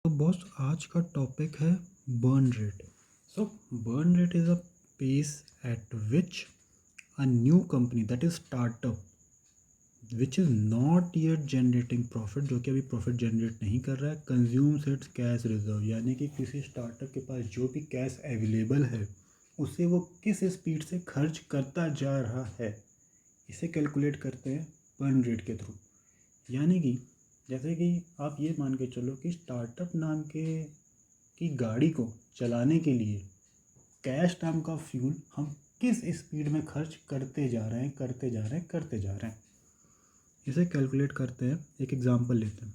तो बॉस आज का टॉपिक है burn rate. So burn rate is a pace at which a new company that is startup which is not yet generating profit, जो कि अभी profit generate नहीं कर रहा है, कंज्यूम्स इट्स कैश रिजर्व, यानी कि किसी स्टार्टअप के पास जो भी कैश अवेलेबल है उसे वो किस स्पीड से खर्च करता जा रहा है, इसे कैलकुलेट करते हैं बर्न रेट के थ्रू। यानी कि जैसे कि आप ये मान के चलो कि स्टार्टअप नाम के की गाड़ी को चलाने के लिए कैश नाम का फ्यूल हम किस स्पीड में खर्च करते जा रहे हैं करते जा रहे हैं करते जा रहे हैं, इसे कैलकुलेट करते हैं। एक एग्जांपल लेते हैं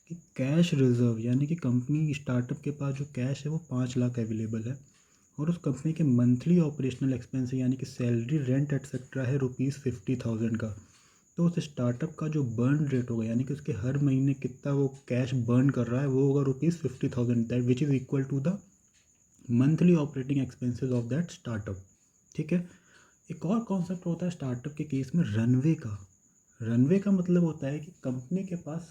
कि कैश रिजर्व, यानी कि कंपनी स्टार्टअप के पास जो कैश है वो 5 लाख अवेलेबल है और उस कंपनी के मंथली ऑपरेशनल एक्सपेंस यानी कि सैलरी, रेंट एटसेट्रा है ₹50,000 का। तो उस स्टार्टअप का जो बर्न रेट होगा, यानी कि उसके हर महीने कितना वो कैश बर्न कर रहा है, वो होगा ₹50,000, that which is equal to the monthly operating expenses of that startup. ठीक है। एक और कॉन्सेप्ट होता है स्टार्टअप के केस में रनवे का। रनवे का मतलब होता है कि कंपनी के पास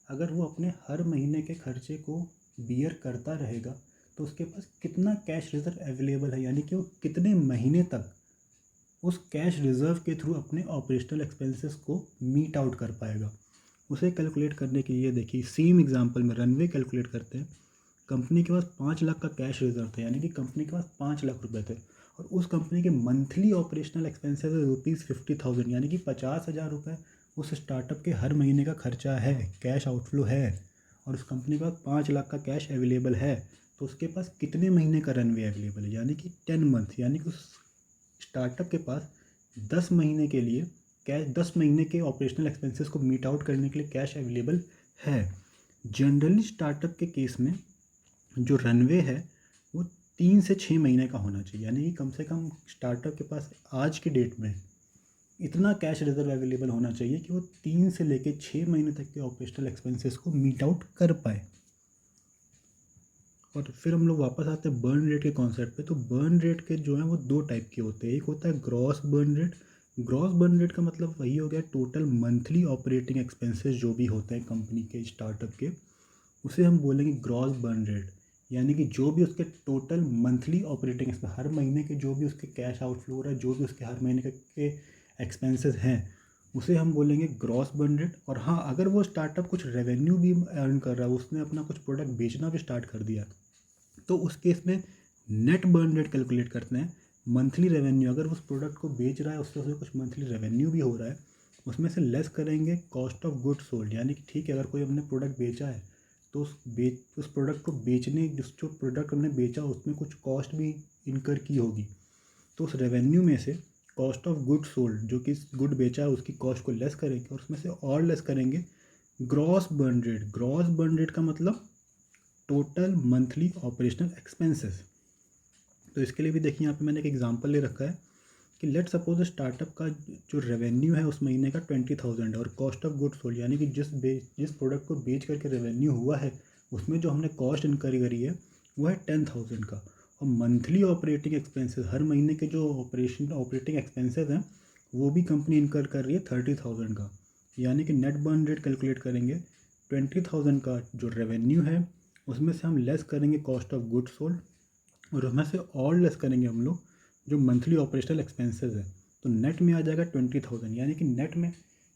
अगर वो अपने हर महीने के खर्चे को बियर करता रहेगा तो उसके पास कितना कैश रिजर्व अवेलेबल है, यानी कि वो कितने महीने तक उस कैश रिजर्व के थ्रू अपने ऑपरेशनल एक्सपेंसेस को मीट आउट कर पाएगा। उसे कैलकुलेट करने के लिए देखिए सेम एग्जांपल में रनवे कैलकुलेट करते हैं। कंपनी के पास 5 लाख का कैश रिजर्व था, यानी कि कंपनी के पास 5 लाख रुपए थे और उस कंपनी के मंथली ऑपरेशनल एक्सपेंसेस है ₹50,000, यानी कि 50,000 रुपये उस स्टार्टअप के हर महीने का खर्चा है, कैश आउटफ्लो है। और उस कंपनी के पास 5 लाख का कैश अवेलेबल है, तो उसके पास कितने महीने का रनवे अवेलेबल है, यानी कि 10 मंथ, यानी कि उस स्टार्टअप के पास 10 महीने के लिए कैश, 10 महीने के ऑपरेशनल एक्सपेंसेस को मीट आउट करने के लिए कैश अवेलेबल है। जनरली स्टार्टअप के केस में जो रनवे है वो 3 से 6 महीने का होना चाहिए, यानी कि कम से कम स्टार्टअप के पास आज की डेट में इतना कैश रिजर्व अवेलेबल होना चाहिए कि वो 3 से लेकर 6 महीने तक के ऑपरेशनल एक्सपेंसेस को मीट आउट कर पाए। और फिर हम लोग वापस आते हैं बर्न रेट के कॉन्सेप्ट पे। तो बर्न रेट के जो है वो दो टाइप के होते हैं। एक होता है gross burn rate. Gross burn rate का मतलब वही हो गया टोटल मंथली ऑपरेटिंग एक्सपेंसेस जो भी होते हैं कंपनी के, स्टार्टअप के, उसे हम बोलेंगे ग्रॉस बर्न रेट। यानी कि जो भी उसके टोटल मंथली ऑपरेटिंग एक्सपेंस, हर महीने के जो भी उसके कैश आउटफ्लो हो रहा है, जो भी उसके हर महीने के एक्सपेंसेस हैं, उसे हम बोलेंगे ग्रॉस बर्न रेट। और हाँ, अगर वो स्टार्टअप कुछ रेवेन्यू भी अर्न कर रहा है, उसने अपना कुछ प्रोडक्ट बेचना भी स्टार्ट कर दिया, तो उस केस में नेट बर्न रेट कैलकुलेट करते हैं। मंथली रेवेन्यू, अगर उस प्रोडक्ट को बेच रहा है उससे उसे कुछ मंथली रेवेन्यू भी हो रहा है, उसमें से लेस करेंगे कॉस्ट ऑफ गुड सोल्ड। यानी कि ठीक है, अगर कोई हमने प्रोडक्ट बेचा है तो उस प्रोडक्ट को बेचने, जो प्रोडक्ट हमने बेचा उसमें कुछ कॉस्ट भी इनकर की होगी, तो उस रेवेन्यू में से कॉस्ट ऑफ गुड सोल्ड, जो कि गुड बेचा है उसकी कॉस्ट को लेस करेंगे और उसमें से और लेस करेंगे gross burn rate. Gross burn rate का मतलब टोटल मंथली ऑपरेशनल एक्सपेंसेस। तो इसके लिए भी देखिए यहाँ पे मैंने एक एग्जांपल ले रखा है कि लेट सपोज स्टार्टअप का जो रेवेन्यू है उस महीने का 20,000 है और कॉस्ट ऑफ गुड्स सोल्ड, यानी कि जिस प्रोडक्ट को बेच करके रेवेन्यू हुआ है उसमें जो हमने कॉस्ट इनकरी करी है वो है 10,000 का। और मंथली ऑपरेटिंग एक्सपेंसेस, हर महीने के जो ऑपरेटिंग एक्सपेंसेस हैं वो भी कंपनी इनकर कर रही है 30,000 का। यानी कि नेट बर्न रेट कैलकुलेट करेंगे 20,000 का जो रेवेन्यू है उसमें से हम लेस करेंगे कॉस्ट ऑफ गुड्स सोल्ड और उसमें से और लेस करेंगे हम लोग जो मंथली ऑपरेशनल एक्सपेंसेस है, तो नेट में आ जाएगा 20,000। यानी कि नेट में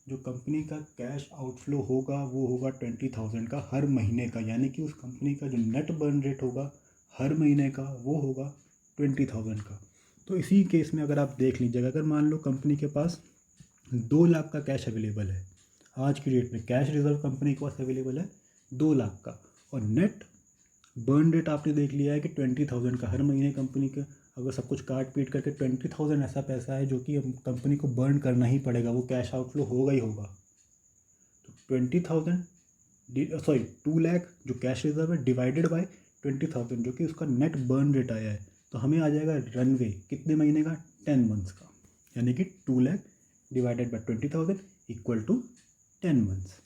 जो कंपनी का कैश आउटफ्लो होगा वो होगा 20,000 का हर महीने का, यानी कि उस कंपनी का जो नेट बर्न रेट होगा हर महीने का वो होगा 20,000 का। तो इसी केस में अगर आप देख लीजिएगा, अगर मान लो कंपनी के पास 2 लाख का कैश अवेलेबल है, आज की डेट में कैश रिजर्व कंपनी के पास अवेलेबल है 2 लाख का, और नेट बर्न रेट आपने देख लिया है कि 20,000 का हर महीने कंपनी का, अगर सब कुछ काट पीट करके 20,000 ऐसा पैसा है जो कि कंपनी को बर्न करना ही पड़ेगा, वो कैश आउटफ्लो होगा ही होगा। तो 20,000 सॉरी 2 लाख जो कैश रिजर्व है डिवाइडेड बाय 20,000 जो कि उसका नेट बर्न रेट आया है, तो हमें आ जाएगा रनवे कितने महीने का, 10 मंथ्स का। यानी कि 2 lakh divided by 20,000 equal to 10 months.